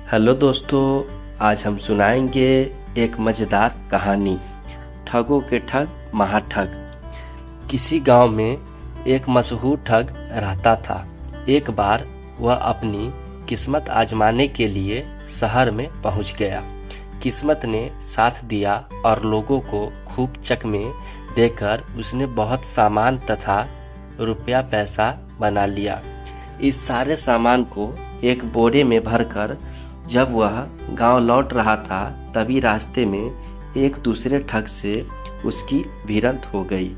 Hello दोस्तों, आज हम सुनाएंगे एक मज़ेदार कहानी। ठगों के ठग महाठग। किसी गांव में एक मशहूर ठग रहता था। एक बार वह अपनी किस्मत आजमाने के लिए शहर में पहुंच गया। किस्मत ने साथ दिया और लोगों को खूब चकमे देकर उसने बहुत सामान तथा रुपया पैसा बना लिया। इस सारे सामान को एक बोरे में भरकर जब वह गांव लौट रहा था, तभी रास्ते में एक दूसरे ठग से उसकी भिड़ंत हो गई।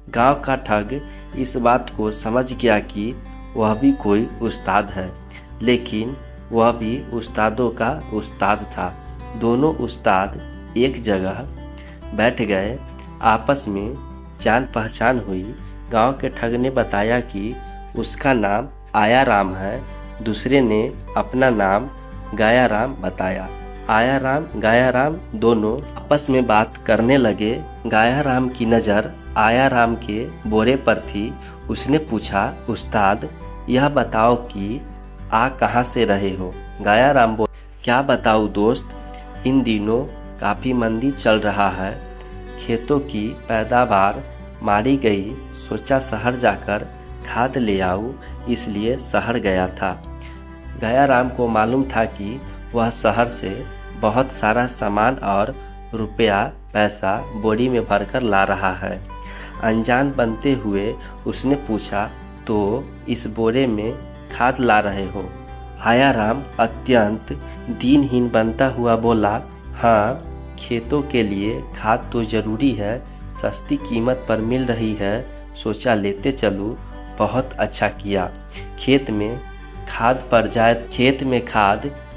गांव का ठग इस बात को समझ गया कि वह भी कोई उस्ताद है, लेकिन वह भी उस्तादों का उस्ताद था। दोनों उस्ताद एक जगह बैठ गए, आपस में जान पहचान हुई। गांव के ठग ने बताया कि उसका नाम आया राम है। दूसरे ने अपना नाम गाया राम बताया। आया राम गाया राम दोनों आपस में बात करने लगे। गाया राम की नज़र आया राम के बोरे पर थी। उसने पूछा, उस्ताद यह बताओ कि आ कहाँ से रहे हो? गाया राम बोले, क्या बताऊँ दोस्त, इन दिनों काफ़ी मंदी चल रहा है। खेतों की पैदावार मारी गई, सोचा शहर जाकर खाद ले आऊँ, इसलिए शहर गया था। गया राम को मालूम था कि वह शहर से बहुत सारा सामान और रुपया पैसा बोरी में भरकर ला रहा है। अनजान बनते हुए उसने पूछा, तो इस बोरे में खाद ला रहे हो? आया राम अत्यंत दीनहीन बनता हुआ बोला, हाँ, खेतों के लिए खाद तो ज़रूरी है, सस्ती कीमत पर मिल रही है, सोचा लेते चलूँ। बहुत अच्छा किया। खेत में खाद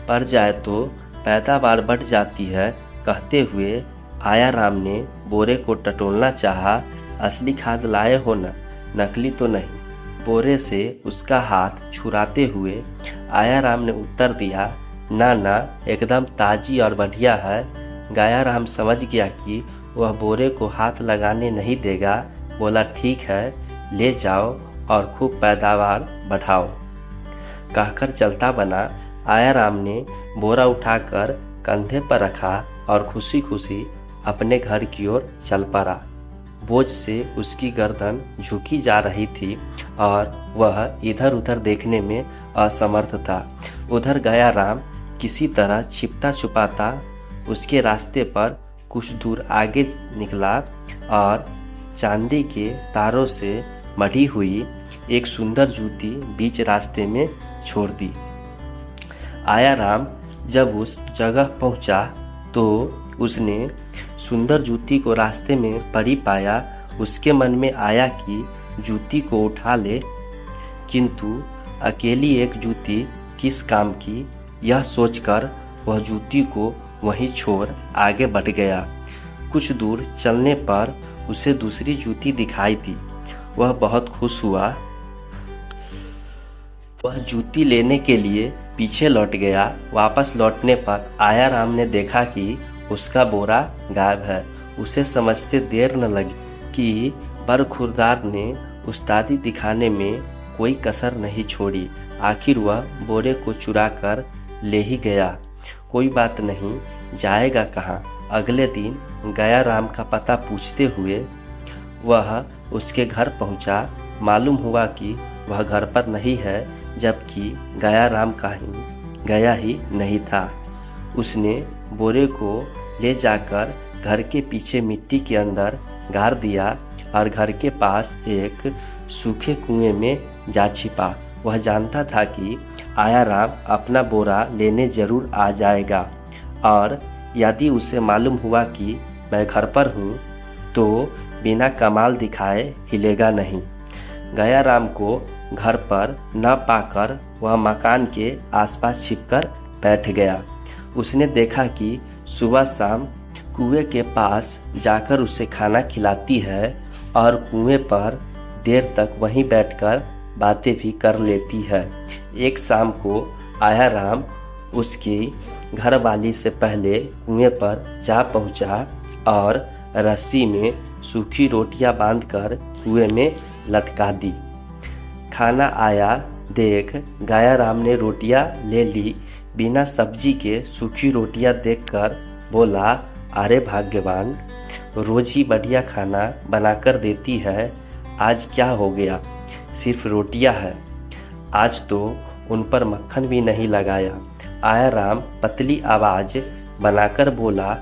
पड़ जाए तो पैदावार बढ़ जाती है। कहते हुए आया राम ने बोरे को टटोलना चाहा। असली खाद लाए हो न, नकली तो नहीं? बोरे से उसका हाथ छुड़ाते हुए आया राम ने उत्तर दिया, ना ना, एकदम ताज़ी और बढ़िया है। गाया राम समझ गया कि वह बोरे को हाथ लगाने नहीं देगा। बोला, ठीक है, ले जाओ और खूब पैदावार बढ़ाओ। कहकर चलता बना। आया राम ने बोरा उठाकर कंधे पर रखा और खुशी खुशी अपने घर की ओर चल पड़ा। बोझ से उसकी गर्दन झुकी जा रही थी और वह इधर उधर देखने में असमर्थ था। उधर गया राम किसी तरह छिपता छुपाता उसके रास्ते पर कुछ दूर आगे निकला और चांदी के तारों से मढ़ी हुई एक सुंदर जूती बीच रास्ते में छोड़ दी। आया राम जब उस जगह पहुंचा तो उसने सुंदर जूती को रास्ते में पड़ी पाया। उसके मन में आया कि जूती को उठा ले, किंतु अकेली एक जूती किस काम की, यह सोचकर वह जूती को वहीं छोड़ आगे बढ़ गया। कुछ दूर चलने पर उसे दूसरी जूती दिखाई दी। वह बहुत खुश हुआ। वह जूती लेने के लिए पीछे लौट गया। वापस लौटने पर आया राम ने देखा कि उसका बोरा गायब है। उसे समझते देर न लगी कि बरखुरदार ने उस्तादी दिखाने में कोई कसर नहीं छोड़ी। आखिर वह बोरे को चुरा कर ले ही गया। कोई बात नहीं, जाएगा कहाँ। अगले दिन गया राम का पता पूछते हुए वह उसके घर पहुंचा। मालूम हुआ कि वह घर पर नहीं है, जबकि गया राम गया ही नहीं था। उसने बोरे को ले जाकर घर के पीछे मिट्टी के अंदर गाड़ दिया और घर के पास एक सूखे कुएं में जा छिपा। वह जानता था कि आया राम अपना बोरा लेने जरूर आ जाएगा और यदि उसे मालूम हुआ कि मैं घर पर हूँ तो बिना कमाल दिखाए हिलेगा नहीं। गया राम को घर पर न पाकर वह मकान के आसपास छिपकर बैठ गया। उसने देखा कि सुबह शाम कुएं के पास जाकर उसे खाना खिलाती है और कुएं पर देर तक वहीं बैठकर बातें भी कर लेती है। एक शाम को आया राम उसकी घरवाली से पहले कुएं पर जा पहुंचा और रस्सी में सूखी रोटियां बांधकर कुएं में लटका दी। खाना आया देख गया राम ने रोटियां ले ली, बिना सब्जी के सूखी रोटियां देखकर बोला, अरे भाग्यवान, रोज ही बढ़िया खाना बनाकर देती है, आज क्या हो गया, सिर्फ रोटियां है। आज तो उन पर मक्खन भी नहीं लगाया। आया राम पतली आवाज बनाकर बोला,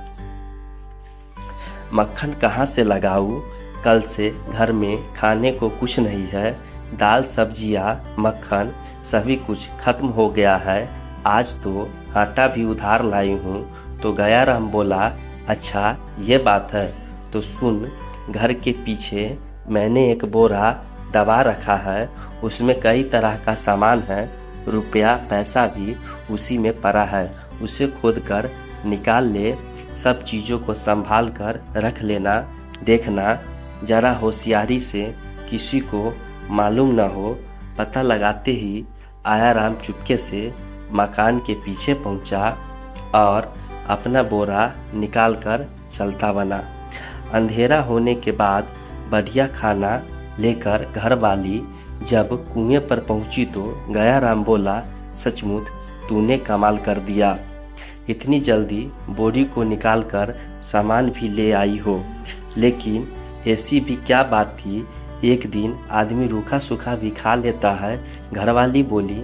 मक्खन कहाँ से लगाऊं, कल से घर में खाने को कुछ नहीं है, दाल सब्जियां मक्खन सभी कुछ खत्म हो गया है, आज तो आटा भी उधार लाई हूँ। तो गया राम बोला, अच्छा ये बात है, तो सुन, घर के पीछे मैंने एक बोरा दबा रखा है, उसमें कई तरह का सामान है, रुपया पैसा भी उसी में पड़ा है, उसे खोद कर निकाल ले, सब चीज़ों को संभाल कर रख लेना, देखना जरा होशियारी से किसी को मालूम न हो। पता लगाते ही आया राम चुपके से मकान के पीछे पहुंचा और अपना बोरा निकाल कर चलता बना। अंधेरा होने के बाद बढ़िया खाना लेकर घर वाली जब कुएं पर पहुंची तो गया राम बोला, सचमुच तूने कमाल कर दिया, इतनी जल्दी बोरी को निकालकर सामान भी ले आई हो। लेकिन ऐसी भी क्या बात थी, एक दिन आदमी रूखा सूखा भी खा लेता है। घरवाली बोली,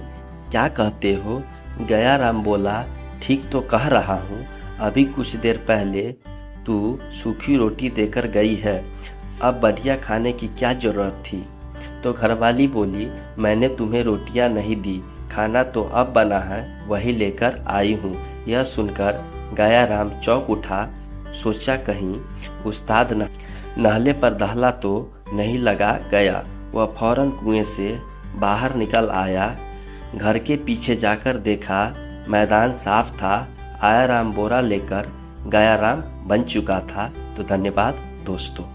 क्या कहते हो? गया राम बोला, ठीक तो कह रहा हूँ, अभी कुछ देर पहले तू सूखी रोटी देकर गई है, अब बढ़िया खाने की क्या ज़रूरत थी? तो घरवाली बोली, मैंने तुम्हें रोटियां नहीं दी, खाना तो अब बना है, वही लेकर आई हूँ। यह सुनकर गया राम चौंक उठा, सोचा कहीं उस्ताद नहले पर दहला तो नहीं लगा गया। वह फौरन कुएं से बाहर निकल आया। घर के पीछे जाकर देखा, मैदान साफ था। आया राम बोरा लेकर गया राम बन चुका था। तो धन्यवाद दोस्तों।